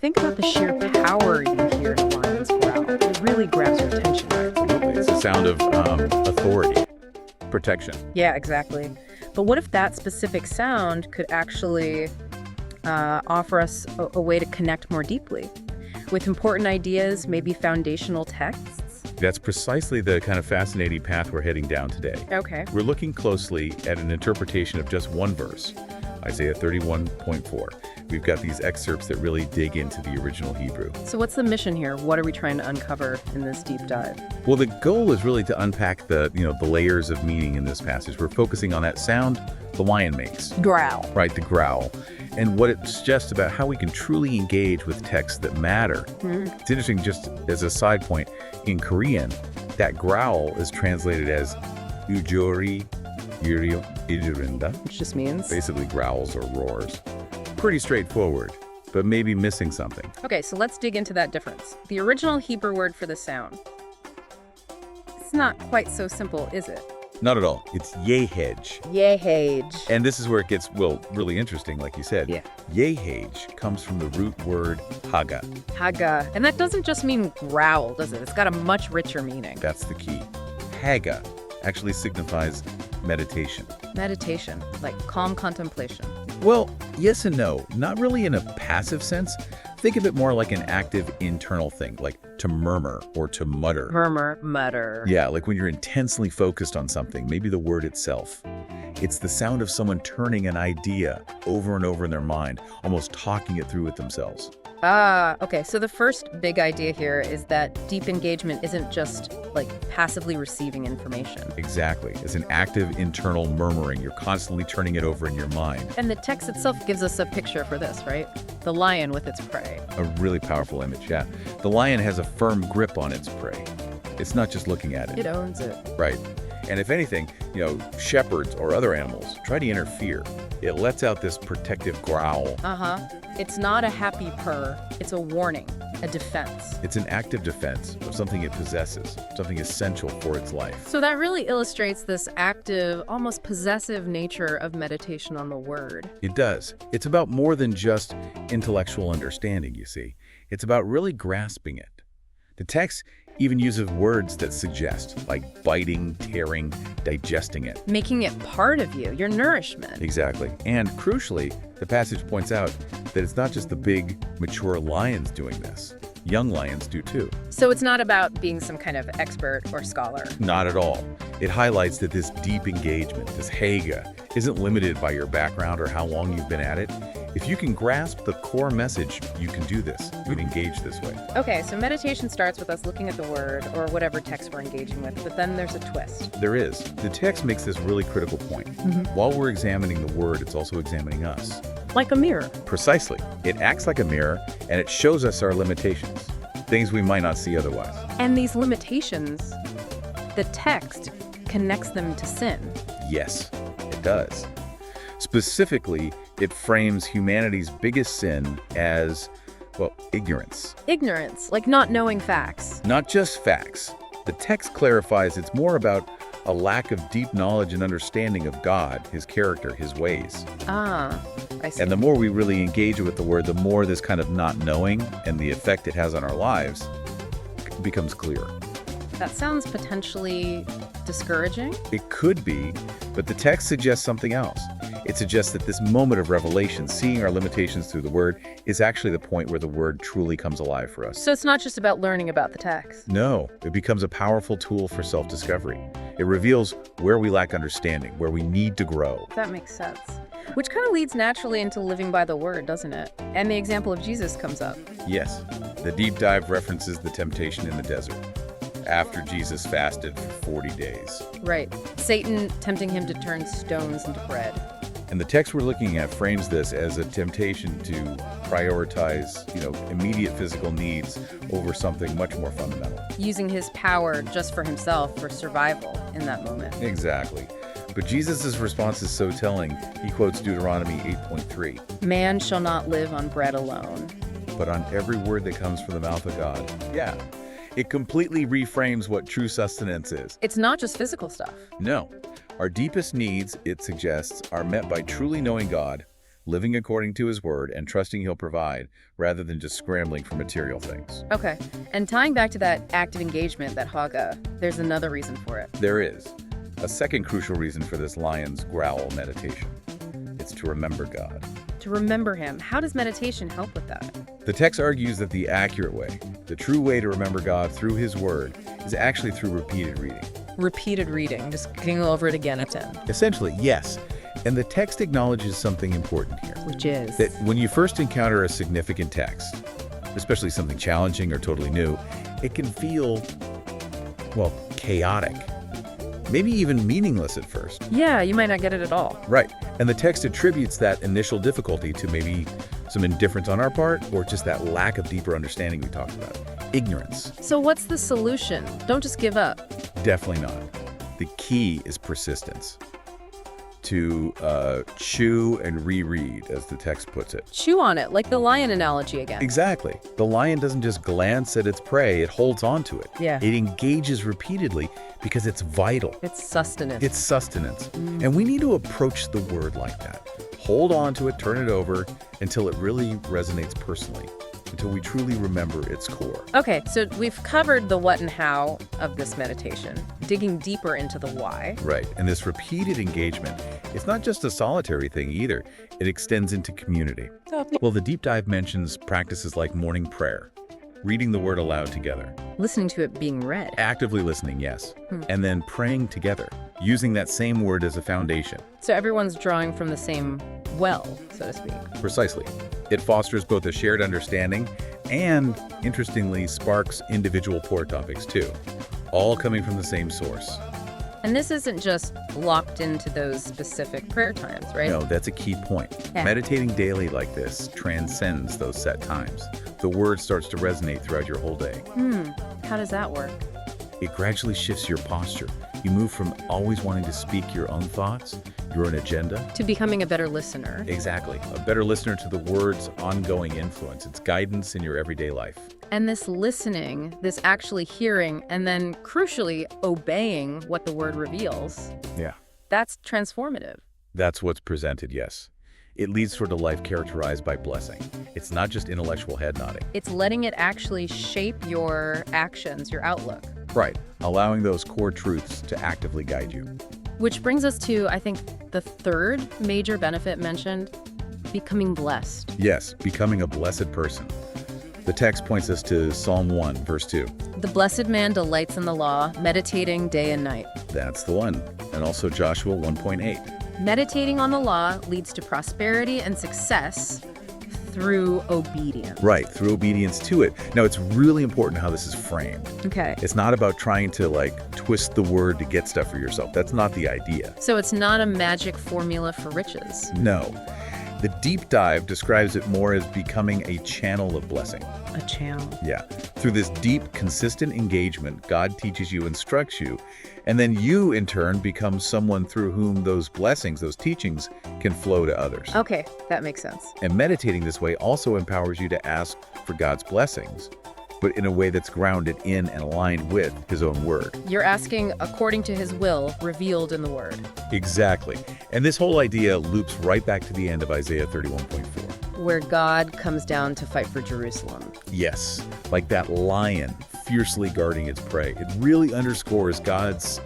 Think about the sheer power you hear in a lion's growl. It really grabs your attention. Absolutely. It's a sound of authority, protection. Yeah, exactly. But what if that specific sound could actually offer us a way to connect more deeply with important ideas, maybe foundational texts? That's precisely the kind of fascinating path we're heading down today. Okay. We're looking closely at an interpretation of just one verse, Isaiah 31:4. We've got these excerpts that really dig into the original Hebrew. So what's the mission here? What are we trying to uncover in this deep dive? Well, the goal is really to unpack the layers of meaning in this passage. We're focusing on that sound the lion makes. Growl. Right, the growl. And what it suggests about how we can truly engage with texts that matter. It's interesting, just as a side point, in Korean, that growl is translated as ujori yurio ijurinda, Which just means? basically growls or roars. Pretty straightforward, but maybe missing something. Okay, so let's dig into that difference. The original Hebrew word for the sound. It's not quite so simple, is it? Not at all. It's yehej. Yehej. And this is where it gets, really interesting, like you said. Yeah. Yehej comes from the root word haga. Haga. And that doesn't just mean growl, does it? It's got a much richer meaning. That's the key. Haga actually signifies meditation. Meditation, like calm contemplation. Well, yes and no. Not really in a passive sense. Think of it more like an active internal thing, like to murmur or to mutter. Murmur, mutter. Yeah, like when you're intensely focused on something, maybe the word itself. It's the sound of someone turning an idea over and over in their mind, almost talking it through with themselves. Ah, okay. So the first big idea here is that deep engagement isn't just like passively receiving information. Exactly. It's an active internal murmuring. You're constantly turning it over in your mind. And the text itself gives us a picture for this, right? The lion with its prey. A really powerful image, yeah. The lion has a firm grip on its prey. It's not just looking at it. It owns it. Right. And if anything, shepherds or other animals try to interfere. It lets out this protective growl. It's not a happy purr. It's a warning, a defense. It's an active defense of something it possesses, something essential for its life. So that really illustrates this active, almost possessive nature of meditation on the word. It does. It's about more than just intellectual understanding, you see. It's about really grasping it. The text even uses words that suggest, like biting, tearing, digesting it. Making it part of you, your nourishment. Exactly. And crucially, the passage points out that it's not just the big, mature lions doing this. Young lions do too. So it's not about being some kind of expert or scholar. Not at all. It highlights that this deep engagement, this Haga, isn't limited by your background or how long you've been at it. If you can grasp the core message, you can do this. You can engage this way. Okay, so meditation starts with us looking at the word or whatever text we're engaging with, but then there's a twist. There is. The text makes this really critical point. While we're examining the word, it's also examining us. Like a mirror. Precisely. It acts like a mirror, and it shows us our limitations, things we might not see otherwise. And these limitations, the text connects them to sin. Yes, it does. Specifically, it frames humanity's biggest sin as, ignorance. Ignorance, like not knowing facts. Not just facts. The text clarifies it's more about a lack of deep knowledge and understanding of God, His character, His ways. Ah, I see. And the more we really engage with the word, the more this kind of not knowing and the effect it has on our lives becomes clear. That sounds potentially discouraging. It could be, but the text suggests something else. It suggests that this moment of revelation, seeing our limitations through the word, is actually the point where the word truly comes alive for us. So it's not just about learning about the text. No, it becomes a powerful tool for self-discovery. It reveals where we lack understanding, where we need to grow. That makes sense. Which kind of leads naturally into living by the word, doesn't it? And the example of Jesus comes up. Yes, the deep dive references the temptation in the desert, after Jesus fasted for 40 days. Right. Satan tempting him to turn stones into bread. And the text we're looking at frames this as a temptation to prioritize, immediate physical needs over something much more fundamental. Using his power just for himself for survival in that moment. Exactly. But Jesus' response is so telling. He quotes Deuteronomy 8:3. Man shall not live on bread alone, but on every word that comes from the mouth of God. Yeah. It completely reframes what true sustenance is. It's not just physical stuff. No. Our deepest needs, it suggests, are met by truly knowing God, living according to his word and trusting he'll provide rather than just scrambling for material things. Okay, and tying back to that active engagement, that haga, there's another reason for it. There is a second crucial reason for this lion's growl meditation. It's to remember God. To remember him. How does meditation help with that? The text argues that the accurate way, the true way to remember God through his word, is actually through repeated reading. Repeated reading, just going over it again at 10. Essentially, yes. And the text acknowledges something important here. Which is? That when you first encounter a significant text, especially something challenging or totally new, it can feel, well, chaotic. Maybe even meaningless at first. Yeah, you might not get it at all. Right. And the text attributes that initial difficulty to maybe some indifference on our part or just that lack of deeper understanding we talked about. Ignorance. So what's the solution? Don't just give up. Definitely not. The key is persistence. To chew and reread, as the text puts it. Chew on it, like the lion analogy again. Exactly. The lion doesn't just glance at its prey, it holds on to it. Yeah. It engages repeatedly because it's vital. It's sustenance. It's sustenance. And we need to approach the word like that. Hold on to it, turn it over until it really resonates personally, until we truly remember its core. Okay, so we've covered the what and how of this meditation, digging deeper into the why. Right. And this repeated engagement, it's not just a solitary thing either. It extends into community. Well, the deep dive mentions practices like morning prayer, reading the word aloud together, Listening to it being read. actively listening, yes, and then praying together, using that same word as a foundation. So everyone's drawing from the same well, so to speak. Precisely. It fosters both a shared understanding and, interestingly, sparks individual pour topics too, all coming from the same source. And this isn't just locked into those specific prayer times, right? No, that's a key point. Yeah. Meditating daily like this transcends those set times. The word starts to resonate throughout your whole day. How does that work? It gradually shifts your posture. You move from always wanting to speak your own thoughts, your own agenda. To becoming a better listener. Exactly. A better listener to the word's ongoing influence, its guidance in your everyday life. And this listening, this actually hearing, and then crucially obeying what the word reveals, Yeah. that's transformative. That's what's presented, yes. It leads toward a life characterized by blessing. It's not just intellectual head nodding. It's letting it actually shape your actions, your outlook. Right. Allowing those core truths to actively guide you. Which brings us to, I think, the third major benefit mentioned, becoming blessed. Yes, becoming a blessed person. The text points us to Psalm 1, verse 2. The blessed man delights in the law, meditating day and night. That's the one. And also Joshua 1.8. Meditating on the law leads to prosperity and success through obedience. Right, through obedience to it. Now, it's really important how this is framed. Okay. It's not about trying to, twist the word to get stuff for yourself. That's not the idea. So it's not a magic formula for riches. No. The deep dive describes it more as becoming a channel of blessing. A channel. Yeah. Through this deep, consistent engagement, God teaches you, instructs you, and then you, in turn, become someone through whom those blessings, those teachings, can flow to others. Okay, that makes sense. And meditating this way also empowers you to ask for God's blessings, but in a way that's grounded in and aligned with His own word. You're asking according to His will revealed in the word. Exactly. And this whole idea loops right back to the end of Isaiah 31.4. Where God comes down to fight for Jerusalem. Yes, like that lion fiercely guarding its prey. It really underscores God's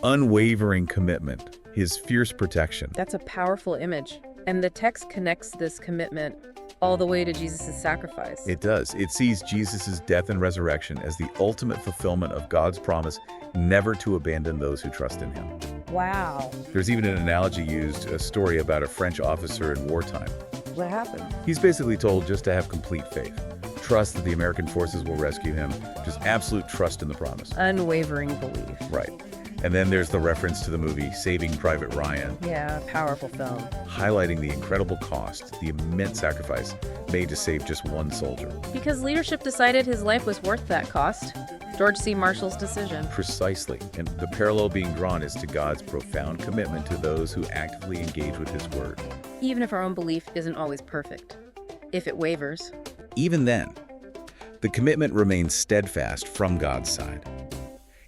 unwavering commitment, His fierce protection. That's a powerful image. And the text connects this commitment all the way to Jesus' sacrifice. It does. It sees Jesus' death and resurrection as the ultimate fulfillment of God's promise never to abandon those who trust in Him. Wow. There's even an analogy used, a story about a French officer in wartime. What happened? He's basically told just to have complete faith. Trust that the American forces will rescue him. Just absolute trust in the promise. Unwavering belief. Right. And then there's the reference to the movie Saving Private Ryan, Yeah, powerful film. highlighting the incredible cost, the immense sacrifice made to save just one soldier. Because leadership decided his life was worth that cost. George C. Marshall's decision. Precisely. And the parallel being drawn is to God's profound commitment to those who actively engage with His word. Even if our own belief isn't always perfect. If it wavers. Even then, the commitment remains steadfast from God's side.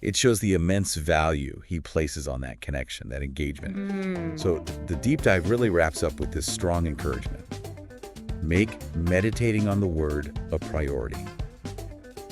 It shows the immense value he places on that connection, that engagement. So the deep dive really wraps up with this strong encouragement. Make meditating on the word a priority,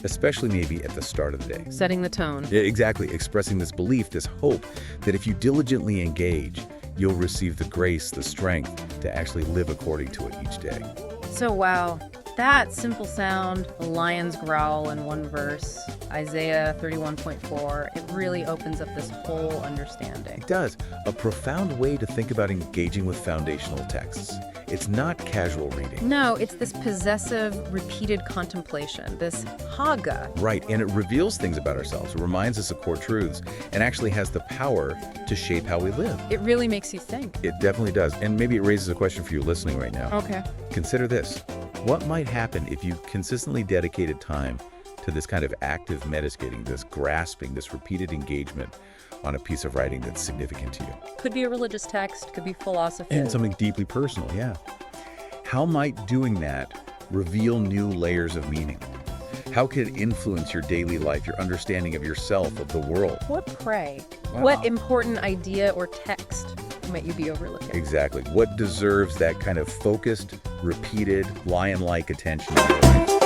especially maybe at the start of the day. Setting the tone. Yeah, exactly, expressing this belief, this hope that if you diligently engage, you'll receive the grace, the strength to actually live according to it each day. So wow, that simple sound, a lion's growl in one verse, Isaiah 31.4, it really opens up this whole understanding. It does. A profound way to think about engaging with foundational texts. It's not casual reading. No, it's this possessive, repeated contemplation, this haga. Right, and it reveals things about ourselves. It reminds us of core truths and actually has the power to shape how we live. It really makes you think. It definitely does. And maybe it raises a question for you listening right now. Okay. Consider this. What might happen if you consistently dedicated time to this kind of active meditating, this grasping, this repeated engagement on a piece of writing that's significant to you? Could be a religious text, could be philosophy. And something deeply personal, yeah. How might doing that reveal new layers of meaning? How could it influence your daily life, your understanding of yourself, of the world? What pray? Wow. What important idea or text might you be overlooking? Exactly. What deserves that kind of focused, repeated, lion-like attention in your life?